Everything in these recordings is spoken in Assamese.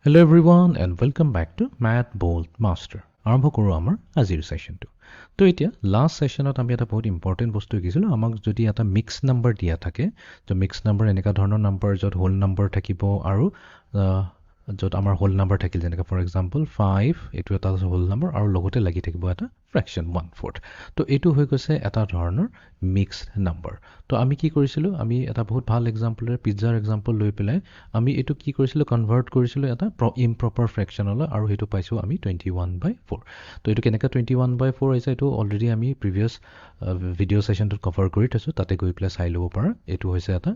Hello everyone and welcome back to Math Bold Master. আৰম্ভ কৰোঁ আমাৰ আজিৰ সেশনটো। তো এতিয়া লাষ্ট সেশনত আমি এটা বহুত ইম্পৰ্টেণ্ট বস্তু শিকিছিলোঁ। আমাক যদি এটা মিক্স নাম্বাৰ দিয়া থাকে, তো মিক্স নাম্বাৰ এনেকুৱা ধৰণৰ নাম্বাৰ য'ত হোল নাম্বাৰ থাকিব আৰু য'ত আমাৰ হোল নাম্বাৰ থাকিল, যেনেকৈ ফৰ এক্সাম্পল 5, এইটো এটা হোল নাম্বাৰ আৰু লগতে লাগি থাকিব এটা ফ্ৰেকশ্যন 1/4। তো এইটো হৈ গৈছে এটা ধৰণৰ মিক্সড নাম্বাৰ। তো আমি কি কৰিছিলোঁ, আমি এটা বহুত ভাল এক্সাম্পলেৰে পিজ্জাৰ এক্সাম্পল লৈ পেলাই আমি এইটো কি কৰিছিলোঁ, কনভাৰ্ট কৰিছিলোঁ এটা ইমপ্ৰপাৰ ফ্ৰেকশ্যনলৈ, আৰু সেইটো পাইছোঁ আমি 21/4। তো এইটো কেনেকৈ 21/4 হৈছে, এইটো অলৰেডি আমি প্ৰিভিয়াছ ভিডিঅ' ছেশ্যনটোত কভাৰ কৰি থৈছোঁ, তাতে গৈ পেলাই চাই ল'ব পাৰা। এইটো হৈছে এটা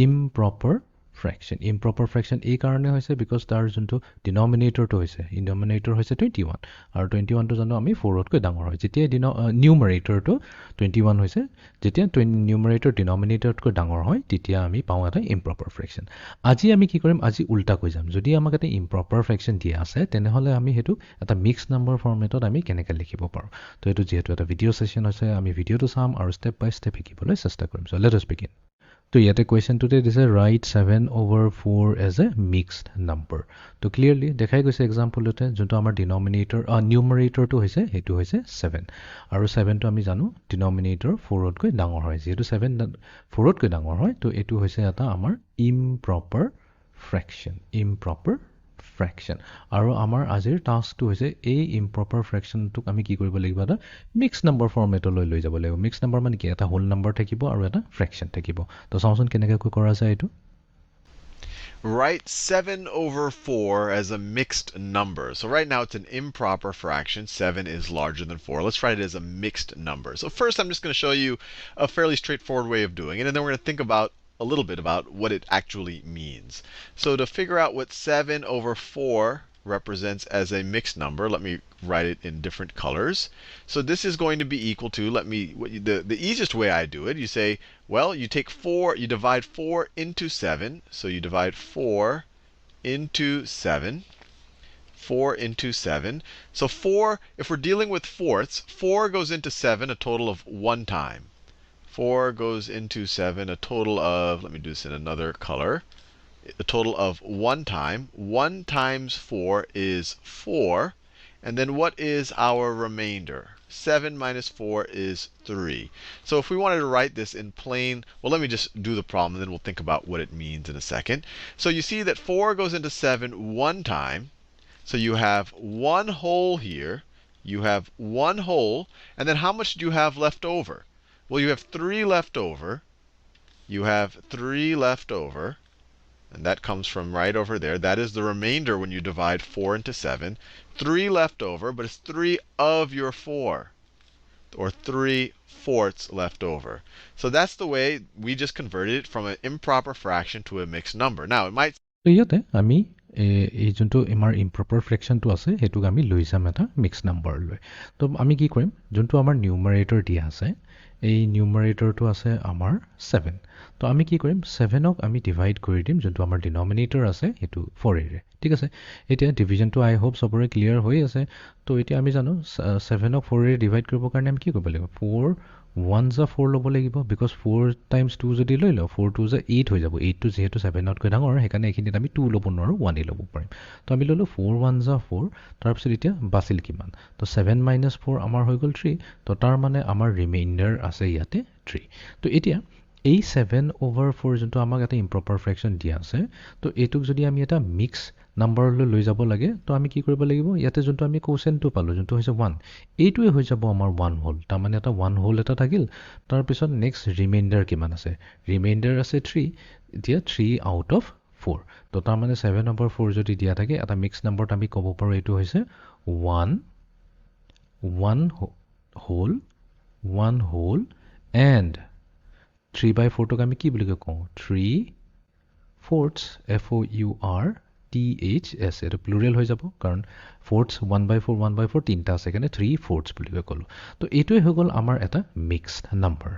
ইমপ্ৰপাৰ ফ্ৰেকশ্যন। ইমপ্ৰপাৰ ফ্ৰেকশ্যন এই কাৰণে হৈছে বিকজ তাৰ যোনটো ডিনমিনেটৰটো হৈছে, ডিনমিনেটৰ হৈছে 21, আৰু 21টো জানো আমি 4তকৈ ডাঙৰ হয়। যেতিয়া নিউমাৰেটৰটো 21 হৈছে, যেতিয়া নিউমাৰেটৰ ডিনমিনেটৰতকৈ ডাঙৰ হয়, তেতিয়া আমি পাওঁ এটা ইমপ্ৰপাৰ ফ্ৰেকশ্যন। আজি আমি কি কৰিম, আজি উল্টা কৈ যাম। যদি আমাক এটা ইমপ্ৰপাৰ ফ্ৰেকশ্যন দিয়া আছে, তেনেহ'লে আমি সেইটো এটা মিক্সড নাম্বাৰ ফৰ্মেটত আমি কেনেকৈ লিখিব পাৰোঁ। তো এইটো যিহেতু এটা ভিডিঅ' ছেশ্যন হৈছে, আমি ভিডিঅ'টো চাম আৰু ষ্টেপ বাই ষ্টেপ শিকিবলৈ চেষ্টা কৰিম। So' let us begin. তো ইয়াতে কুৱেশ্যনটোতে দিছে write 7/4 as a mixed number. তো ক্লিয়াৰলি দেখাই গৈছে এক্সাম্পলতে, যোনটো আমাৰ নিউমাৰেটৰটো হৈছে সেইটো হৈছে 7, আৰু 7টো আমি জানো ডিনমিনেটৰ 4তকৈ ডাঙৰ হয়। যিহেতু 7 4তকৈ ডাঙৰ হয়, তো এইটো হৈছে এটা আমাৰ ইমপ্ৰপাৰ ফ্ৰেকশ্যন। আৰু আমাৰ আজিৰ টাস্কটো হৈছে এই ইমপ্ৰপাৰ ফ্ৰেকশ্যনটোক আমি কি কৰিব লাগিব, এটা মিক্স নাম্বাৰ ফৰ্মেটলৈ লৈ যাব লাগিব। মিক্স নাম্বাৰ মানে কি, এটা হোল নাম্বাৰ থাকিব আৰু এটা ফ্ৰেকশ্যন থাকিব। তো চাওঁচোন কেনেকৈ কৰা যায় এইটো। Write 7/4 as a mixed number. So right now it's an improper fraction. 7 is larger than 4. Let's write it as a mixed number. So first I'm just going to show you a fairly straightforward way of doing it, and then we're going to think about a little bit about what it actually means. So to figure out what 7/4 represents as a mixed number, let me write it in different colors. So this is going to be equal to, the easiest way I do it, you say, well, you take 4, you divide 4 into 7. So you divide 4 into 7. 4 into 7. So 4, if we're dealing with fourths, 4 goes into 7 a total of 1 time. 4 goes into 7 a total of, let me do this in another color, a total of 1 time. 1 times 4 is 4. And then what is our remainder? 7 minus 4 is 3. So if we wanted to write this in plain, well, let me just do the problem, and then we'll think about what it means in a second. So you see that 4 goes into 7 1 time. So you have 1 whole here. You have 1 whole. And then how much do you have left over? Well, you have 3 left over. You have 3 left over. And that comes from right over there. That is the remainder when you divide 4 into 7. 3 left over, but it's 3 of your 4, or 3/4 left over. So that's the way we just converted it from an improper fraction to a mixed number. Now, it might তো ইয়াতে আমি এই যোনটো আমাৰ ইমপ্ৰপাৰ ফ্ৰেকশ্যনটো আছে, সেইটোক আমি লৈ যাম এটা মিক্স নাম্বাৰলৈ। তো আমি কি কৰিম, যোনটো আমাৰ নিউমাৰেটৰ দিয়া আছে, এই নিউমাৰেটৰটো আছে আমাৰ 7। তো আমি কি কৰিম, 7ক আমি ডিভাইড কৰি দিম যোনটো আমাৰ ডিনমিনেটৰ আছে সেইটো 4ৰে। ঠিক আছে, এতিয়া ডিভিজনটো আই হোপ চবৰে ক্লিয়াৰ হৈ আছে। তো এতিয়া আমি জানো 7ক 4ৰে ডিভাইড কৰিবৰ কাৰণে আমি কি কৰিব লাগিব, 4 1 যা 4 ল'ব লাগিব, বিকজ 4 টাইমছ 2 যদি লৈ লওঁ, 4 2 যা 8 হৈ যাব। 8টো যিহেতু 7তকৈ ডাঙৰ, সেইকাৰণে এইখিনিত আমি 2 ল'ব নোৱাৰোঁ, 1 ল'ব পাৰিম। তো আমি ল'লোঁ 4 1 যা 4, তাৰপিছত এতিয়া বাচিল কিমান, তো 7 minus 4 আমাৰ হৈ গ'ল 3। তো তাৰ মানে আমাৰ ৰিমাইণ্ডাৰ আছে ইয়াতে 3। তো এতিয়া এই 7/4 যোনটো আমাক এটা ইমপ্ৰপাৰ ফ্ৰেকশ্যন দিয়া আছে, তো এইটোক যদি আমি এটা মিক্স নাম্বাৰলৈ লৈ যাব লাগে, তো আমি কি কৰিব লাগিব, ইয়াতে যোনটো আমি কোচেণ্টটো পালোঁ, যোনটো হৈছে 1, এইটোৱে হৈ যাব আমাৰ 1 হোল। তাৰমানে এটা 1 হোল এটা থাকিল। তাৰপিছত নেক্সট ৰিমাইণ্ডাৰ কিমান আছে, ৰিমাইণ্ডাৰ আছে 3। এতিয়া 3 আউট অফ 4। তো তাৰমানে 7/4 যদি দিয়া থাকে, এটা মিক্স নাম্বাৰত আমি ক'ব পাৰোঁ এইটো হৈছে 1 হোল এণ্ড 3/4টোক আমি কি বুলি কওঁ, 3/4, FOURTHS। এইটো প্লুৰেল হৈ যাব, কাৰণ 4ths 1/4 তিনিটা আছে, সেইকাৰণে 3/4 বুলি ক'লোঁ। তো এইটোৱে হৈ গ'ল আমাৰ এটা mixed number.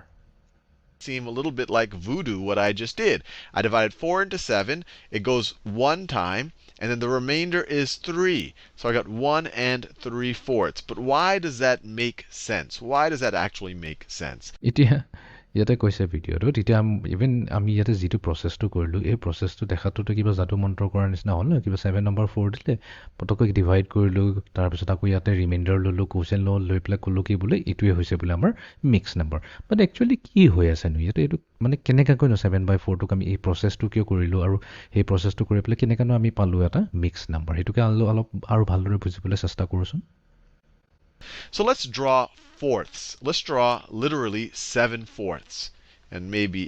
seem a little bit like voodoo what I just did. I divided 4 into 7. It goes 1 time, and then the remainder is 3. So I got 1 and 3/4. But why does that make sense? Why does that actually make sense? ইয়াতে কৈছে ভিডিঅ'টো তেতিয়া ইভেন আমি ইয়াতে যিটো প্ৰচেছটো কৰিলোঁ এই প্ৰচেছটো দেখাটোতো কিবা যাদু মন্ত্ৰ কৰাৰ নিচিনা হ'ল ন কিবা 7 নম্বৰ 4 দিলে পটককৈ ডিভাইড কৰিলোঁ তাৰপিছত আকৌ ইয়াতে ৰিমাইণ্ডাৰ ল'লোঁ কোৱেশ্যন লৈ পেলাই ক'লোঁ কি বোলে এইটোৱে হৈছে বোলে আমাৰ মিক্স নাম্বাৰ বাট একচুৱেলি কি হৈ আছেনো ইয়াতে এইটো মানে কেনেকুৱাকৈ ন 7/4টোক আমি এই প্ৰচেছটো কিয় কৰিলোঁ আৰু সেই প্ৰচেছটো কৰি পেলাই কেনেকুৱানো আমি পালোঁ এটা মিক্স নাম্বাৰ সেইটোকে অলপ আৰু ভালদৰে বুজিবলৈ চেষ্টা কৰোঁচোন So let's draw fourths. Let's draw literally 7/4. And maybe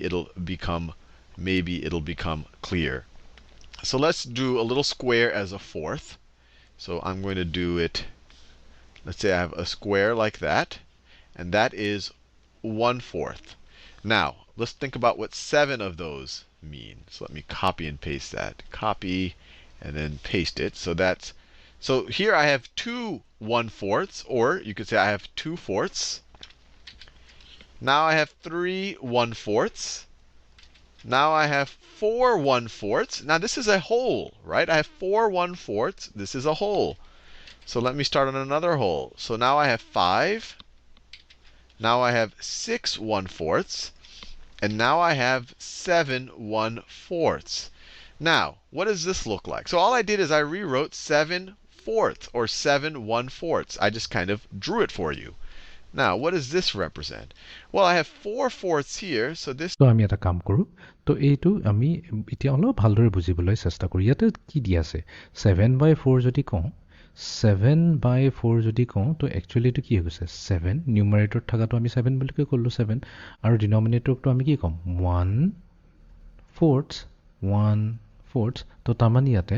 it'll become clear. So let's do a little square as a fourth. So I'm going to do it. Let's say I have a square like that, and that is 1/4. Now, let's think about what 7 of those mean. So let me copy and paste that. Copy and then paste it. So here I have 2 1/4, or you could say I have 2/4. Now I have 3 1/4. Now I have 4 1/4. Now this is a whole, right? I have 4 1/4. This is a whole. So let me start on another whole. So now I have 5. Now I have 6 1/4. And now I have 7 1/4. Now, what does this look like? So all I did is I rewrote 7/4 or 7 1/4. I just kind of drew it for you. Now, what does this represent? Well, I have 4/4 here, so this. তো আমি এটা কাম কৰোঁ তো এইটো আমি এতিয়া অলপ ভালদৰে বুজিবলৈ চেষ্টা কৰোঁ ইয়াতে কি দিয়া আছে 7/4 যদি কওঁ 7/4 যদি কওঁ তো একচুৱেলি এইটো কি হৈ গৈছে 7 নিউমাৰেটৰত থকাটো আমি 7 বুলিকৈ ক'লোঁ 7 আৰু ডিনমিনেটৰটো আমি কি ক'ম 1/4 তো তাৰমানে ইয়াতে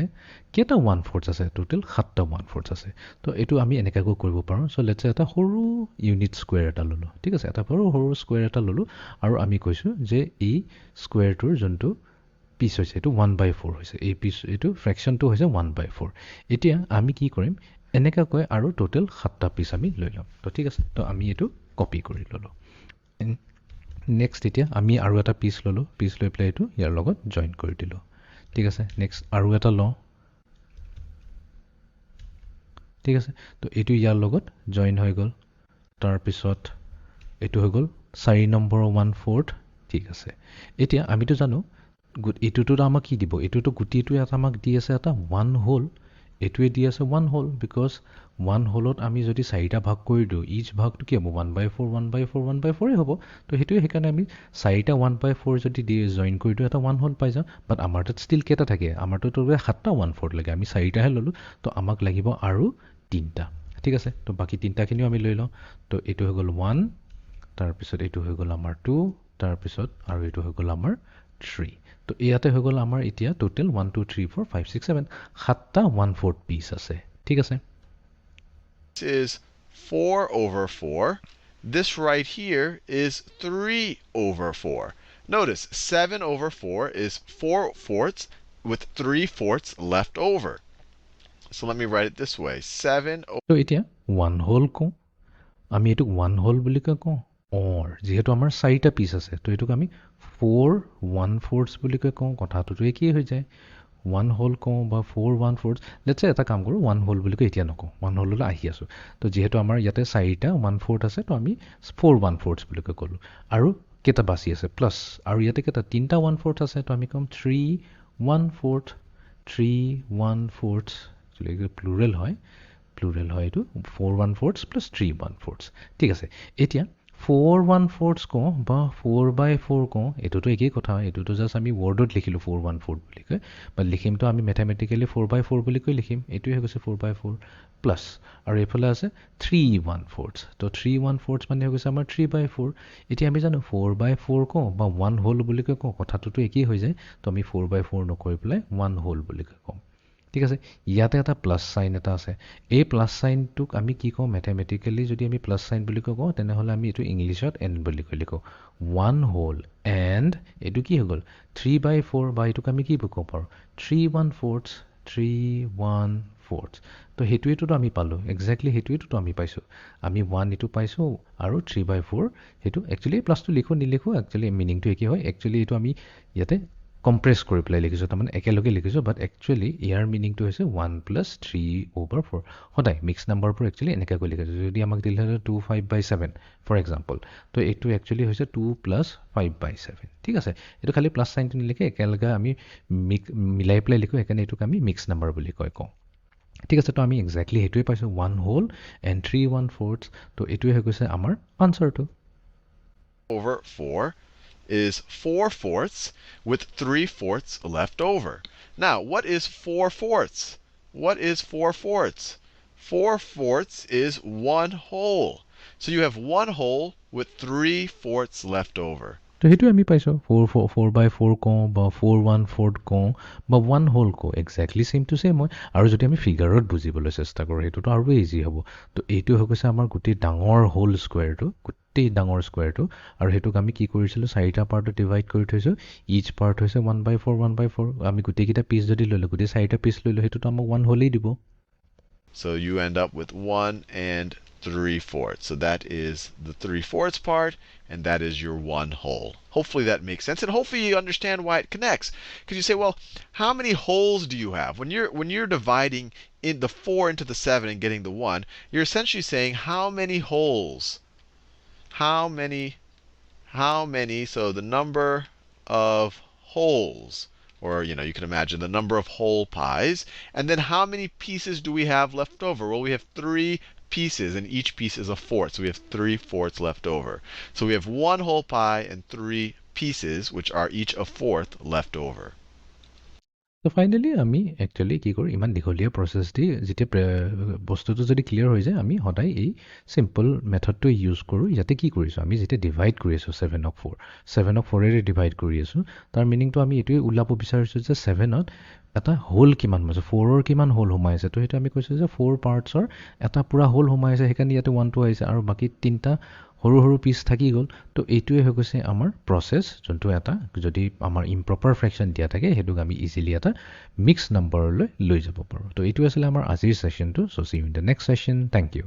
কেইটা 1/4 আছে টোটেল 7টা 1/4 আছে তো এইটো আমি এনেকুৱাকৈ কৰিব পাৰোঁ চ' লেটছ এটা সৰু ইউনিট স্কুৱেৰ এটা ল'লোঁ ঠিক আছে এটা সৰু স্কুৱেৰ এটা ল'লোঁ আৰু আমি কৈছোঁ যে এই স্কুৱেৰটোৰ যোনটো পিচ হৈছে এইটো 1/4 হৈছে এই পিচ এইটো ফ্ৰেকশ্যনটো হৈছে 1/4 এতিয়া আমি কি কৰিম এনেকুৱাকৈ আৰু টোটেল 7টা পিচ আমি লৈ ল'ম তো ঠিক আছে তো আমি এইটো কপি কৰি ল'লোঁ নেক্সট এতিয়া আমি আৰু এটা পিচ ল'লোঁ পিচ লৈ পেলাই এইটো ইয়াৰ লগত জইন কৰি দিলোঁ ঠিক আছে নেক্সট আৰু এটা লওঁ ঠিক আছে তো এইটো ইয়াৰ লগত জইন হৈ গ'ল তাৰপিছত এইটো হৈ গ'ল 4 নম্বৰ 1/4 ঠিক আছে এতিয়া আমিতো জানো এইটোতো আমাক কি দিব এইটোতো গুটিটো এটা আমাক দি আছে এটা 1 হোল এইটোৱে দি আছে 1 হোল বিকজ 1 হোলত আমি যদি 4টা ভাগ কৰি দিওঁ ইচ ভাগটো কি হ'ব 1/4 1/4 1/4 হ'ব তো সেইটোৱে সেইকাৰণে আমি 4টা 1/4 যদি জইন কৰি দিওঁ এটা 1 হোল পাই যাওঁ বাট আমাৰ তাত ষ্টিল কেইটা থাকে আমাৰতো 7টা 1/4 লাগে আমি 4টাহে ল'লোঁ তো আমাক লাগিব আৰু 3টা ঠিক আছে তো বাকী 3টাখিনিও আমি লৈ লওঁ তো এইটো হৈ গ'ল 1 তাৰপিছত এইটো হৈ গ'ল আমাৰ 2 তাৰপিছত আৰু এইটো হৈ গ'ল আমাৰ 3 তো ইয়াতে হৈ গ'ল আমাৰ এতিয়া টোটেল 1 2 3 4 5 6 7 7টা 1/4 পিচ আছে ঠিক আছে This is 4/4. This right here is 3/4. Notice 7/4 is 4/4 with 3/4 left over. So let me write it this way. 7. তো এতিয়া 1 হোল কওঁ আমি এইটোক 1 হোল বুলি কওঁ অৰ যিহেতু আমাৰ 4টা পিচ আছে তো এইটোক আমি 4 1/4 বুলি কওঁ কথাটোতো একেই হৈ যায় 1 হোল কওঁ বা 4 1/4 লেটছ এটা কাম কৰোঁ 1 হোল বুলি কৈ এতিয়া নকওঁ 1 হোললৈ আহি আছোঁ তো যিহেতু আমাৰ ইয়াতে 4টা 1/4 আছে তো আমি 4 1/4 বুলি কৈ ক'লোঁ আৰু কেইটা বাচি আছে প্লাছ আৰু ইয়াতে কেইটা 3টা 1/4 আছে তো আমি ক'ম 3 1/4 3 1/4 প্লুৰেল হয় এইটো 4 1/4 প্লাছ 3 1/4 ঠিক আছে এতিয়া 4 1/4 কওঁ বা 4/4 কওঁ এইটোতো একেই কথা এইটোতো জাষ্ট আমি ৱৰ্ডত লিখিলোঁ 4 1/4 বুলি কয় বা লিখিমতো আমি মেথামেটিকেলি 4/4 বুলি কৈ লিখিম এইটোৱে হৈ গৈছে 4/4 প্লাছ আৰু এইফালে আছে 3 1/4 তো 3 1/4 মানে হৈ গৈছে আমাৰ 3/4 এতিয়া আমি জানো 4/4 কওঁ বা 1 হোল বুলি কওঁ কথাটোতো একেই হৈ যায় তো আমি 4/4 নকৰি পেলাই 1 হোল বুলি কওঁ ঠিক আছে ইয়াতে এটা প্লাছ চাইন এটা আছে এই প্লাছ চাইনটোক আমি কি কওঁ মেথামেটিকেলি যদি আমি প্লাছ চাইন বুলি কওঁ তেনেহ'লে আমি এইটো ইংলিছত এণ্ড বুলি কৈ লিখোঁ 1 হোল এণ্ড এইটো কি হৈ গ'ল 3/4 বা এইটোক আমি কি ক'ব পাৰোঁ 3 1/4 3 1/4 তো সেইটোৱেইটোতো আমি পালোঁ একজেক্টলি সেইটোৱেইটোতো আমি পাইছোঁ আমি 1 এইটো পাইছোঁ আৰু 3/4 সেইটো একচুৱেলি প্লাছটো লিখোঁ নিলিখোঁ একচুৱেলি মিনিংটো একেই হয় একচুৱেলি এইটো আমি ইয়াতে কম্প্ৰেছ কৰি পেলাই লিখিছোঁ, তাৰমানে একেলগে লিখিছোঁ, বাট একচুৱেলি ইয়াৰ মিনিংটো হৈছে 1 + 3/4 সদায় মিক্স নাম্বাৰবোৰ একচুৱেলি এনেকৈ লিখিছোঁ। যদি আমাক দিলে 2 5/7 ফৰ এক্সাম্পল, তো এইটো একচুৱেলি হৈছে 2 + 5/7, ঠিক আছে। এইটো খালি প্লাছ চাইনটো নিলিখে, একেলগে আমি মিলাই পেলাই লিখোঁ, সেইকাৰণে এইটোক আমি মিক্স নাম্বাৰ বুলি কওঁ। ঠিক আছে, তো আমি এক্সেক্টলি সেইটোৱে পাইছোঁ, 1 whole and 3/4, তো এইটোৱে হৈ গৈছে আমাৰ আনচাৰটো। Over 4 is 4/4 with 3/4 left over. Now, what is 4/4? What is 4/4? 4/4 is 1 whole. So you have 1 whole with 3/4 left over. তো সেইটোৱে আমি পাইছোঁ, 4/4 কওঁ বা 4/1/4 কওঁ বা 1 whole কওঁ, এক্সেক্টলি ছেইম টু ছেইম হয়। আৰু যদি আমি ফিগাৰত বুজিবলৈ চেষ্টা কৰোঁ, সেইটোতো আৰু ইজি হ'ব। তো এইটো হৈ গৈছে আমাৰ গোটেই ডাঙৰ হোল স্কুৱেৰটো, গোটেই ডাঙৰ স্কুৱেৰটো, আৰু সেইটোক আমি কি কৰিছিলোঁ, 4টা পাৰ্টত ডিভাইড কৰি থৈছোঁ। ইচ পাৰ্ট হৈছে 1/4 1/4। আমি গোটেইকেইটা পিচ যদি লৈ লওঁ, গোটেই 4টা পিচ লৈ লওঁ, সেইটোতো আমাক 1 wholeই দিব। So you end up with 1 and 3/4. So that is the 3/4 part, and that is your 1 whole. Hopefully that makes sense, and hopefully you understand why it connects. Because you say, well, how many wholes do you have? When you're dividing in the 4 into the 7 and getting the 1, you're essentially saying how many wholes? How many? So the number of wholes. Or, you can imagine the number of whole pies. And then how many pieces do we have left over? Well, we have 3 pieces, and each piece is a fourth. So we have 3/4 left over. So we have 1 whole pie and 3 pieces, which are each a fourth left over. তো ফাইনেলি আমি একচুৱেলি কি কৰোঁ, ইমান দীঘলীয়া প্ৰচেছ দি যেতিয়া বস্তুটো যদি ক্লিয়াৰ হৈ যায়, আমি সদায় এই চিম্পল মেথডটো ইউজ কৰোঁ। ইয়াতে কি কৰিছোঁ, আমি যেতিয়া ডিভাইড কৰি আছোঁ 7ক 7ক 4ৰে ডিভাইড কৰি আছোঁ, তাৰ মিনিংটো আমি এইটোৱে ওলাব বিচাৰিছোঁ যে 7ত এটা হোল কিমান সোমাইছে, 4ৰ কিমান হোল সোমাইছে। তো সেইটো আমি কৈছোঁ যে 4 পাৰ্টছৰ এটা পূৰা হোল সোমাইছে, সেইকাৰণে ইয়াতে 1টো আহিছে, আৰু বাকী 3টা সৰু সৰু পিচ থাকি গ'ল। তো এইটোৱে হৈ গৈছে আমাৰ প্ৰচেছ, যোনটো এটা যদি আমাৰ ইম্প্ৰপাৰ ফ্ৰেকশ্যন দিয়া থাকে, সেইটোক আমি ইজিলি এটা মিক্স নাম্বাৰলৈ লৈ যাব পাৰোঁ। তো এইটো আছিলে আমাৰ আজিৰ ছেশ্যনটো। So' see you in the next session. Thank U.